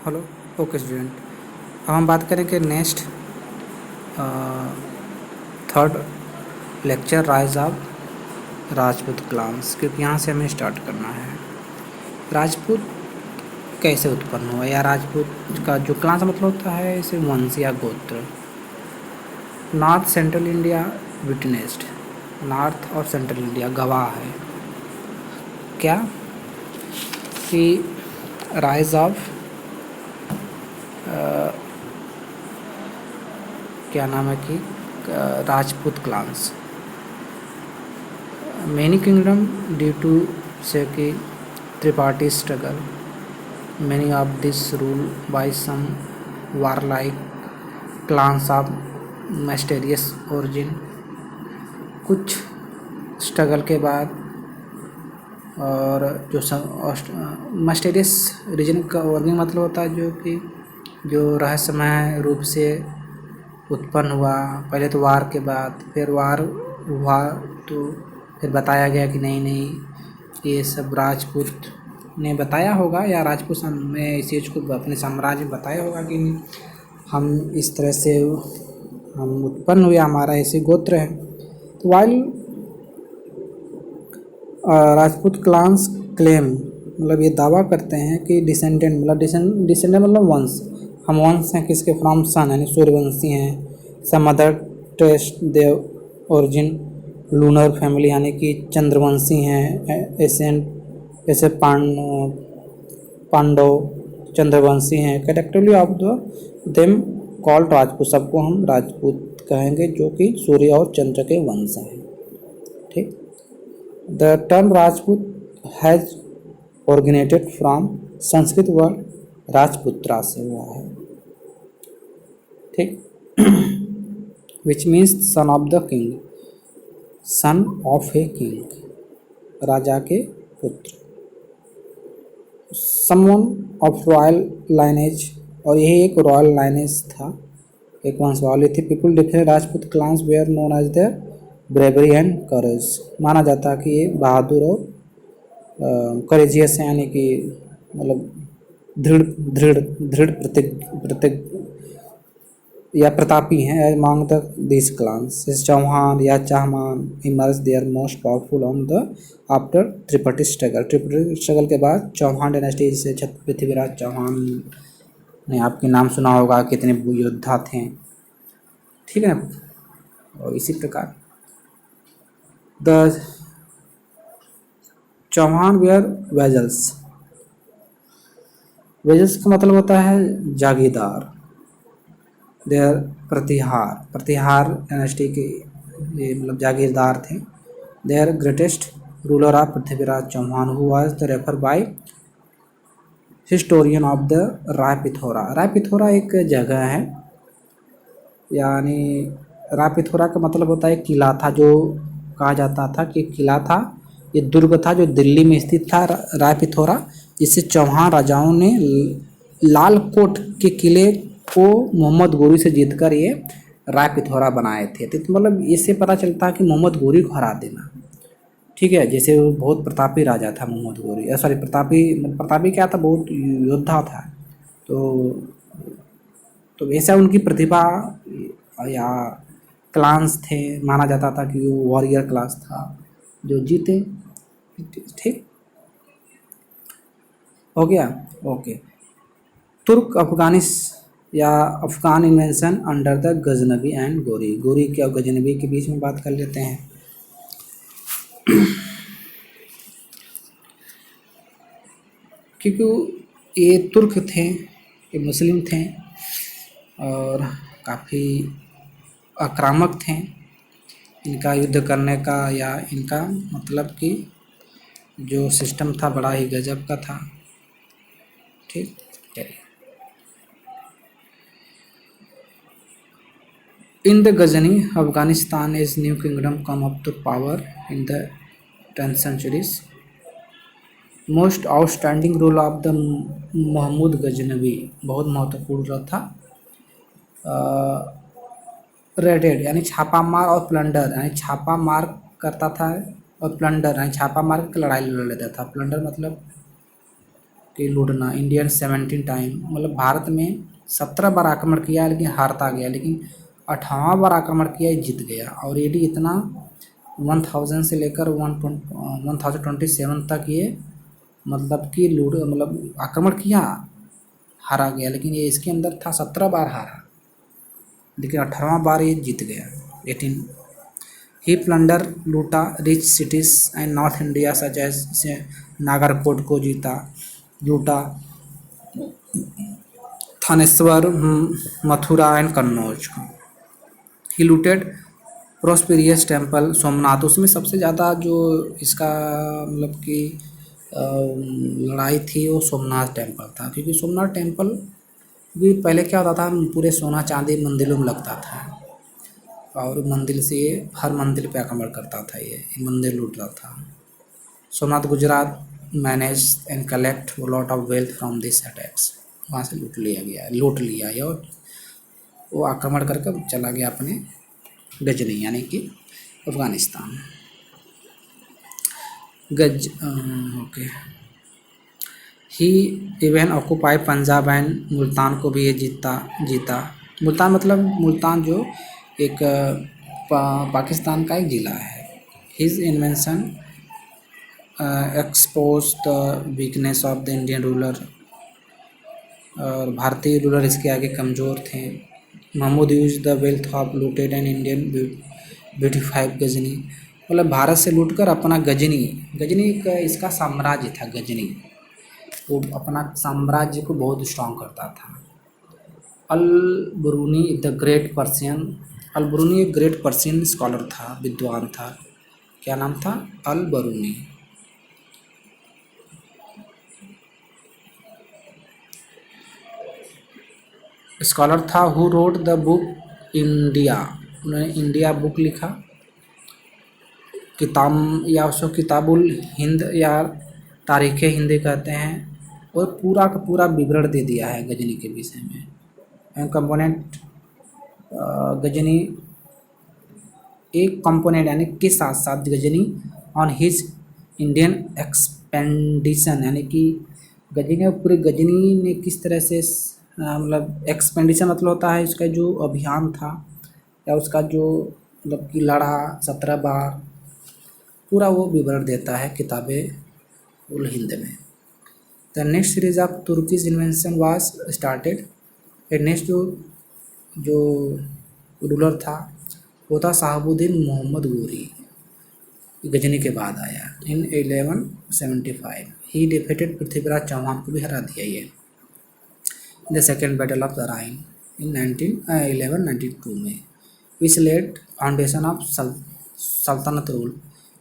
Hello. Okay student, अब हम बात करेंगे next third lecture rise of Rajput clans, क्योंकि यहाँ से हमें स्टार्ट करना है। राजपूत कैसे उत्पन्न हुआ, या राजपूत का जो क्लास मतलब होता है इसे वंश या गोत्र। North central India witnessed, north और सेंट्रल इंडिया गवाह है क्या कि राइज ऑफ क्या नाम है कि Rajput clans many kingdom due to से कि tripartite struggle many of this rule by some warlike clans of mysterious origin। कुछ स्ट्रगल के बाद और जो मिस्टीरियस रीजन का ओरिजिन मतलब होता है जो रहस्यमय रूप से उत्पन्न हुआ। पहले तो वार के बाद फिर वार हुआ तो फिर बताया गया कि नहीं ये सब राजपूत ने बताया होगा, या राजपूत में इस चीज़ को अपने साम्राज्य में बताया होगा कि हम इस तरह से हम उत्पन्न हुए, हमारा ऐसे गोत्र है। तो वाइल राजपूत क्लान्स क्लेम मतलब ये दावा करते हैं कि डिसेंडेंट मतलब वंश, हम वंश हैं किसके, फ्रॉम सन यानी सूर्यवंशी हैं। सम अदर टेस्ट देव ओरिजिन लूनर फैमिली यानी कि चंद्रवंशी हैं। ऐसे पांडव चंद्रवंशी हैं। Collectively of the them called Rajput, सबको हम राजपूत कहेंगे जो कि सूर्य और चंद्र के वंश हैं। ठीक। The term Rajput has originated from Sanskrit word Rajputra से हुआ है। ठीक। Which means son of the king, son of a king, राजा के पुत्र। समवन ऑफ रॉयल लाइनेज, और यही एक रॉयल लाइनेज था, एक वंशावली थी। People different Rajput clans were known as their bravery and courage, माना जाता है कि ये बहादुर और करेजियस है, यानी कि मतलब दृढ़ दृढ़ दृढ़ प्रत्येक या प्रतापी हैं। Among the this clans Chauhan या Chahaman emerge there most powerful on the after tripartite struggle. Tripartite struggle के बाद चौहान डायनेस्टी से पृथ्वीराज चौहान ने आपके नाम सुना होगा, कितने योद्धा थे। ठीक है। और इसी प्रकार the Chauhan were vassals, vassals का मतलब होता है जागीरदार। देयर प्रतिहार डायनेस्टी के ये मतलब जागीरदार थे। Their greatest ruler of Prithviraj Chauhan who was the refer by historian of the Raipithora. Raipithora एक जगह है, यानी रायपिथौरा का मतलब होता है किला था, जो कहा जाता था कि किला था, ये दुर्ग था जो दिल्ली में स्थित था रायपिथौरा, जिससे चौहान राजाओं ने लाल कोट के किले को मोहम्मद गोरी से जीतकर ये रायपिथौरा बनाए थे। तो मतलब इससे पता चलता है कि मोहम्मद गोरी को हरा देना। ठीक है। जैसे वो बहुत प्रतापी राजा था मोहम्मद गोरी, सॉरी प्रतापी क्या था, बहुत योद्धा था। तो ऐसा उनकी प्रतिभा या क्लान्स थे, माना जाता था कि वो वॉरियर क्लास था जो जीते। ठीक हो गया। ओके। तुर्क अफगानिस या Afghan invention under the Ghaznavi and गोरी, गोरी के और गजनबी के बीच में बात कर लेते हैं। क्योंकि ये तुर्क थे, ये मुस्लिम थे और काफ़ी आक्रामक थे। इनका युद्ध करने का या इनका मतलब कि जो सिस्टम था बड़ा ही गजब का था। ठीक। In the Ghazni Afghanistan is new kingdom come up to power in the 10th centuries। Most outstanding role of the Mahmud Ghaznavi, बहुत महत्वपूर्ण था। रेडेड यानी छापा मार, और प्लंडर यानी छापा मार करता था, और प्लंडर यानी छापा मार के लड़ाई लड़ लेता था। प्लंडर मतलब कि लूटना। इंडियन 17 टाइम, मतलब भारत में 17 बार आक्रमण किया लेकिन हारता गया, लेकिन 18वां बार आक्रमण किया जीत गया। और ये भी इतना 1000 से लेकर 1027 तक ये मतलब कि मतलब आक्रमण किया, हारा गया, लेकिन ये इसके अंदर था 17 बार हारा, लेकिन 18वां बार ये जीत गया। 18 ही प्लंडर, लूटा rich cities and north India such as, से नागरकोट को जीता, लूटा, थानेश्वर, मथुरा एंड कन्नौज को। ही लूटेड प्रोस्पेरियस टेम्पल सोमनाथ, उसमें सबसे ज़्यादा जो इसका मतलब कि लड़ाई थी वो सोमनाथ टेम्पल था, क्योंकि सोमनाथ टेम्पल भी पहले क्या होता था, पूरे सोना चांदी मंदिरों में लगता था, और मंदिर से ये हर मंदिर पे आक्रमण करता था, ये मंदिर लूटता था। Somnath Gujarat manage and collect lot of wealth from this attacks, वहाँ से लूट लिया ये, और वो आक्रमण करके चला गया अपने गजनी यानी कि Afghanistan. Okay. He even occupy Punjab and Multan को भी ये जीता। मुल्तान मतलब मुल्तान जो एक पाकिस्तान का एक ज़िला है। His invention expose the weakness of the Indian ruler, और भारतीय रूलर इसके आगे कमज़ोर थे। Mahmud use the wealth of looted and Indian beautified Ghazni, मतलब भारत से लूटकर अपना गजनी एक इसका साम्राज्य था। गजनी वो अपना साम्राज्य को बहुत स्ट्रॉन्ग करता था। Al Biruni the great Persian, Al Biruni एक ग्रेट पर्शियन स्कॉलर था, विद्वान था। क्या नाम था? अल बरूनी। स्कॉलर था। Who wrote the book India, उन्होंने इंडिया बुक लिखा। किताब या उसको किताबुल हिंद या तारीख़ हिंद कहते हैं, और पूरा का पूरा विवरण दे दिया है गजनी के विषय में। कंपोनेंट गजनी एक कंपोनेंट यानी के साथ साथ Ghazni on his Indian expedition, यानी कि गजनी पूरे गजनी ने किस तरह से मतलब एक्सपेंडिशन मतलब होता है इसका जो अभियान था, या उसका जो मतलब कि लड़ा 17 बार, पूरा वो विवरण देता है किताबे उल हिंद में। The next series of Turkish invention was started. Next जो रूलर था वो था शहाबुद्दीन मोहम्मद गोरी, गजनी के बाद आया। In 1175 he defeated Prithviraj Chauhan को भी हरा दिया ये। The second battle of the Tarain in 1192 में, which led foundation of sultanate rule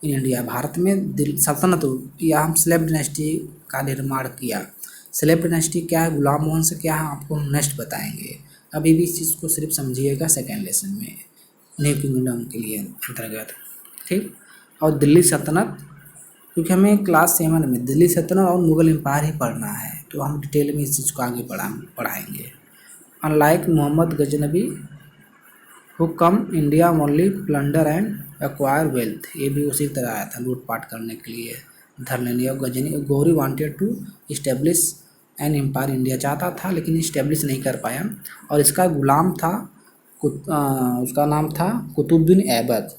in India, भारत में सल्तनत या हम स्लेव डायनेस्टी का निर्माण किया। स्लेव डायनेस्टी क्या है, गुलाम वंश क्या है, आपको नेक्स्ट बताएंगे। अभी भी इस चीज़ को सिर्फ समझिएगा सेकेंड लेसन में, न्यू किंगडम के लिए अंतर्गत, ठीक। और दिल्ली सल्तनत, क्योंकि हमें क्लास 7 में दिल्ली सल्तनत और मुग़ल एम्पायर ही पढ़ना है, तो हम डिटेल में इस चीज़ को आगे पढ़ाएंगे। Unlike Mohammad Ghaznavi who come India only plunder and acquire wealth, ये भी उसी तरह आया था, लूटपाट करने के लिए धर लेने। और Ghazni Ghori wanted to establish an empire, India चाहता था लेकिन इस्टेब्लिश नहीं कर पाया। और इसका गुलाम था उसका नाम था कुतुबुद्दीन ऐबक,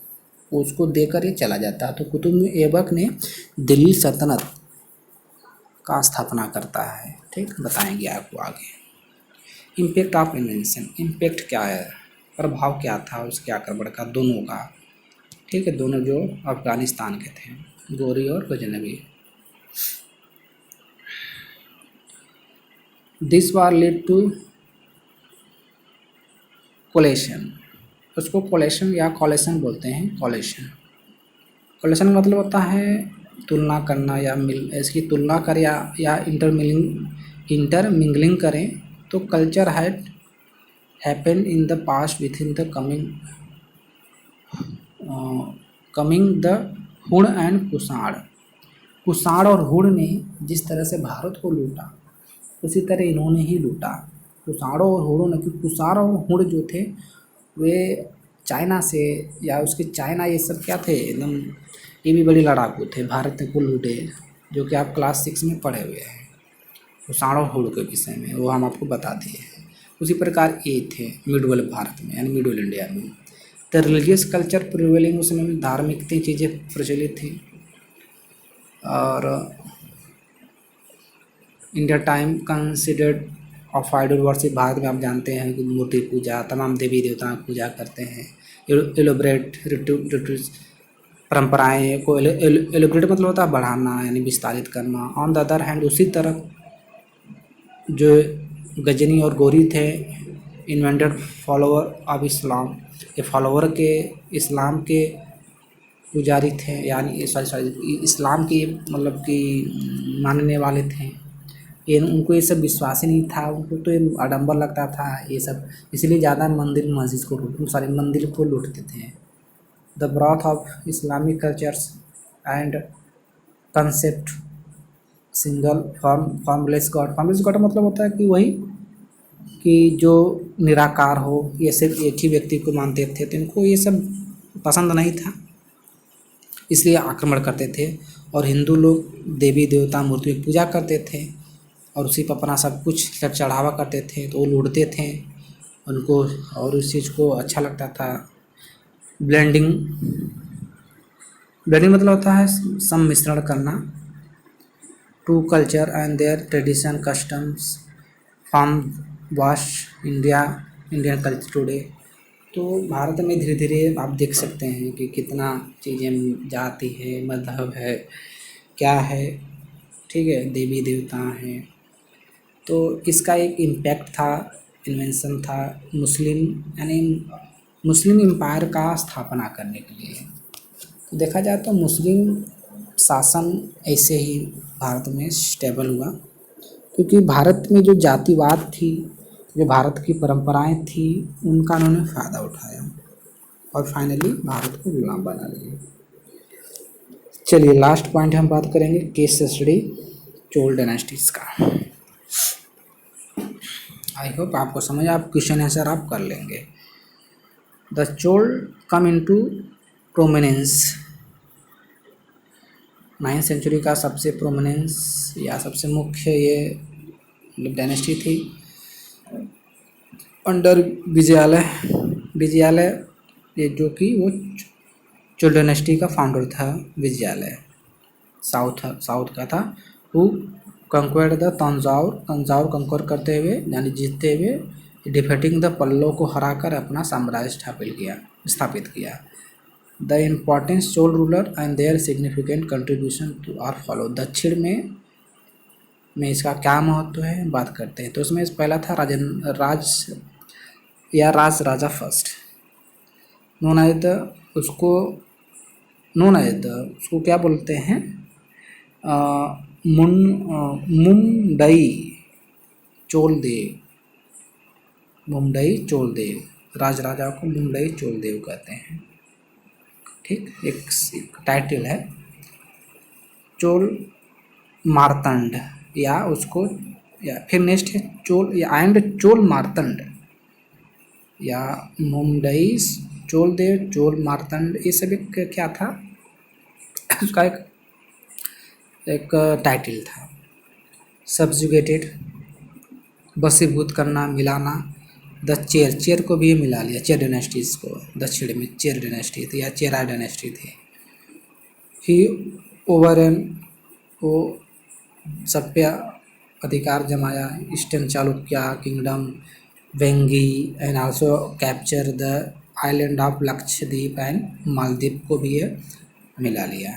उसको देकर ये चला जाता। तो कुतुबुद्दीन ऐबक ने दिल्ली सल्तनत का स्थापना करता है, ठीक, बताएंगे आपको आगे। इम्पैक्ट ऑफ इन्वेंशन, इम्पैक्ट क्या है, प्रभाव क्या था उसके आक्रमण का, दोनों का, ठीक है, दोनों जो अफगानिस्तान के थे, गोरी और Ghaznavi. This war lead to coalition, उसको कोलेशन या कॉलेशन बोलते हैं। कॉलेशन मतलब होता है तुलना करना या इसकी तुलना कर या इंटरमिंगलिंग करें। तो culture had happened in the past with in the coming the हुण एंड कुषाण और हुण ने जिस तरह से भारत को लूटा, उसी तरह इन्होंने ही लूटा, कुषाणों और हुणों ने। क्योंकि कुषाण और हुण जो थे वे चाइना से या उसके चाइना ये सब क्या थे, एकदम ये भी बड़ी लड़ाकू थे, भारत को लूटे, जो कि आप क्लास 6 में पढ़े हुए हैं। कुषाण और हुड़ के विषय में, वो हम आपको बता दिए हैं। उसी प्रकार ये थे मिडल भारत में, यानी मिडल इंडिया में। द रिलीजियस कल्चर प्रिवेलिंग, उस समय में धार्मिक चीज़ें प्रचलित थी। और India time considered of idol worship, भारत में आप जानते हैं कि मूर्ति पूजा, तमाम देवी देवताओं की पूजा करते हैं। एलोबरेट रिटुअल्स, परंपराएं को एलोबरेट मतलब होता है बढ़ाना, यानी विस्तारित करना। ऑन द अदर हैंड, उसी तरफ जो गजनी और गोरी थे, इन्वेंटेड फॉलोअर ऑफ इस्लाम, ये फॉलोअर के इस्लाम के पुजारी थे, यानी सॉरी इस्लाम की मतलब कि मानने वाले थे। ये उनको ये सब विश्वास ही नहीं था, उनको तो ये आडंबर लगता था ये सब, इसलिए ज़्यादा मंदिर मस्जिद को मंदिर को लूटते थे। The broth of Islamic cultures and concept single formless God. Formless God मतलब होता है कि वही कि जो निराकार हो, ये सिर्फ एक ही व्यक्ति को मानते थे, तो इनको ये सब पसंद नहीं था, इसलिए आक्रमण करते थे। और हिंदू लोग देवी देवता मूर्तियों की पूजा करते थे और उसी पर अपना सब कुछ चढ़ावा करते थे, तो वो लूटते थे उनको, और उस चीज़ को अच्छा लगता था। ब्लेंडिंग, ब्लेंडिंग मतलब होता है सम्मिश्रण करना। Two culture and their tradition customs from wash Indian culture today. तो भारत में धीरे धीरे आप देख सकते हैं कि कितना चीज़ें जाती है, मजहब है, क्या है, ठीक है, देवी देवता हैं। तो इसका एक इम्पैक्ट था, इन्वेंशन था मुस्लिम, यानी मुस्लिम एम्पायर का स्थापना करने के लिए। तो देखा जाए तो मुस्लिम शासन ऐसे ही भारत में स्टेबल हुआ, क्योंकि भारत में जो जातिवाद थी, जो भारत की परंपराएं थी, उनका उन्होंने फ़ायदा उठाया और फाइनली भारत को गुलाम बना लिया। चलिए लास्ट पॉइंट हम बात करेंगे केस स्टडी चोल डायनेस्टीज का। आई होप आपको समझ, आप क्वेश्चन आंसर आप कर लेंगे। The Chola come into prominence, 9वीं सेंचुरी का सबसे प्रोमिनेंस या सबसे मुख्य ये डायनेस्टी थी अंडर विजयालय, ये जो कि वो चोल डायनेस्टी का फाउंडर था। विजयालय साउथ का था। वो कंक्वेर्ड द तंजाउर कंक्वर करते हुए, यानी जीतते हुए, डिफीटिंग द पल्लव को हराकर अपना साम्राज्य स्थापित किया। The importance Chola ruler and their significant contribution to our follow. दक्षिण में इसका क्या महत्व है बात करते हैं। तो उसमें पहला था राजा फर्स्ट, नोन एज द उसको क्या बोलते हैं, मुंडई चोलदेव, राजा को मुंडई चोलदेव कहते हैं। ठीक, एक टाइटल है। चोल मार्तंड, या उसको, या फिर नेक्स्ट है चोल मार्तंड, या मुंडई चोलदेव, चोल मार्तंड, ये सब एक क्या था, उसका एक टाइटल था। सब्जुगेटेड, बसीभूत करना, मिलाना। द चेर को भी मिला लिया, चेर डायनेस्टीज को। दक्षिण में चेर डायनेस्टी थी या चेरा डायनेस्टी थी। ही ओवरन को सब पे अधिकार जमाया। Eastern Chalukya kingdom, Vengi, and also capture the island of Lakshadweep and Maldives को भी ये मिला लिया।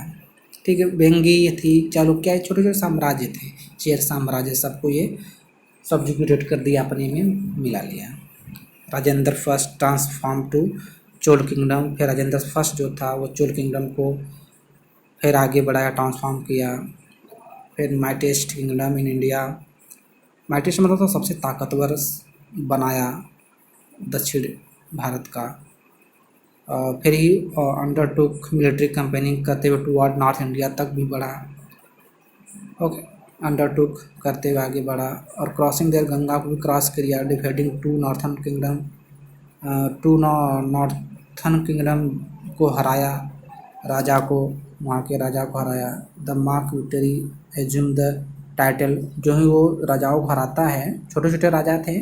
ठीक है, वेंगी थी, चालुक्य, छोटे छोटे साम्राज्य थे, चेर साम्राज्य, सबको ये सब्जुगेटेड कर दिया, अपने में मिला लिया। Rajendra first transform to Chola kingdom, फिर राजेंद्र फर्स्ट जो था वो चोल किंगडम को फिर आगे बढ़ाया, ट्रांसफॉर्म किया। फिर mightiest kingdom in India, mightiest मतलब तो सबसे ताकतवर बनाया दक्षिण भारत का। फिर ही अंडरटुक मिलिट्री कैंपेनिंग करते हुए टुवर्ड नॉर्थ इंडिया तक भी बढ़ा। ओके, अंडरटुक करते हुए आगे बढ़ा और क्रॉसिंग देयर, गंगा को भी क्रॉस किया, डिफीटिंग टू नॉर्थन किंगडम को हराया, वहाँ के राजा को हराया। The mark victory assume the title जो है वो राजाओं को हराता है, छोटे छोटे राजा थे,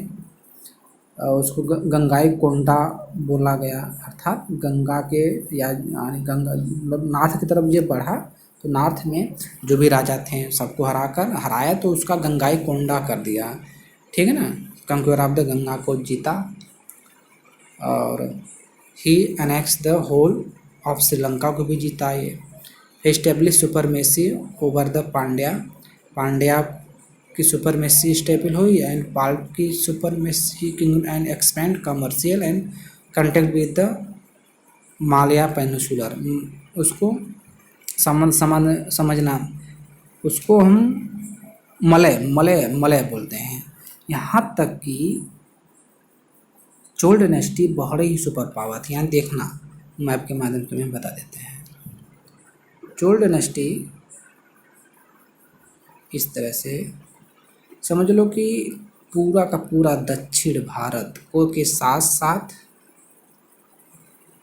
उसको गंगाई कोंडा बोला गया, अर्थात गंगा के या यानी गंगा मतलब नॉर्थ की तरफ ये बढ़ा तो नॉर्थ में जो भी राजा थे सबको हराया तो उसका गंगाई कोंडा कर दिया, ठीक है ना, कंक्योर ऑफ द गंगा को जीता। और he annex the whole of Sri Lanka को भी जीता ये। Establish supremacy over the Pandya की सुपरमेसी स्टेबल हुई एंड पाल्प की supremacy king and expand commercial and contact with the Malaya peninsular. उसको समझना, उसको हम मलय मलय मलय बोलते हैं। यहाँ तक कि चोल डायनेस्टी बहुत ही सुपर पावर थी। यहाँ देखना मैप के माध्यम से हमें बता देते हैं। चोल डायनेस्टी इस तरह से समझ लो कि पूरा का पूरा दक्षिण भारत को के साथ साथ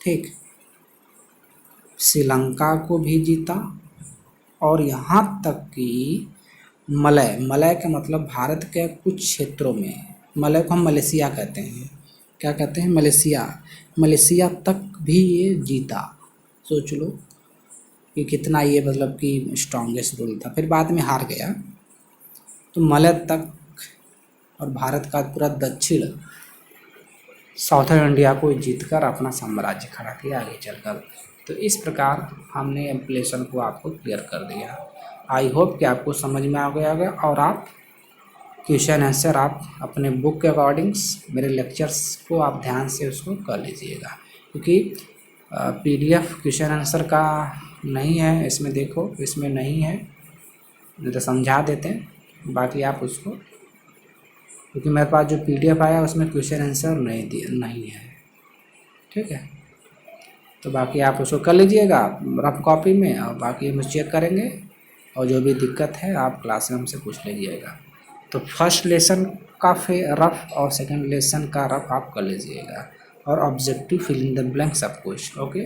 ठीक श्रीलंका को भी जीता और यहाँ तक कि मलय का मतलब भारत के कुछ क्षेत्रों में, मलय को हम मलेशिया कहते हैं, क्या कहते हैं मलेशिया तक भी ये जीता। सोच लो कि कितना ये मतलब कि स्ट्रॉन्गेस्ट रूल था। फिर बाद में हार गया तो मलय तक और भारत का पूरा दक्षिण साउथर्न इंडिया को जीतकर अपना साम्राज्य खड़ा किया आगे चलकर। तो इस प्रकार हमने एम्प्लेशन को आपको क्लियर कर दिया। आई होप कि आपको समझ में आ गया होगा और आप क्वेश्चन आंसर आप अपने बुक के अकॉर्डिंग्स मेरे लेक्चर्स को आप ध्यान से उसको कर लीजिएगा, क्योंकि PDF क्वेश्चन आंसर का नहीं है इसमें, देखो इसमें नहीं है, नहीं तो समझा देते हैं, बाकी आप उसको, क्योंकि मेरे पास जो PDF आया उसमें क्वेश्चन आंसर नहीं है, ठीक है। तो बाकी आप उसको कर लीजिएगा रफ कॉपी में और बाकी हम चेक करेंगे और जो भी दिक्कत है आप क्लासरूम से पूछ लीजिएगा। तो फर्स्ट लेसन का रफ और सेकंड लेसन का रफ आप कर लीजिएगा और objective fill in the blank सब कुछ, ओके।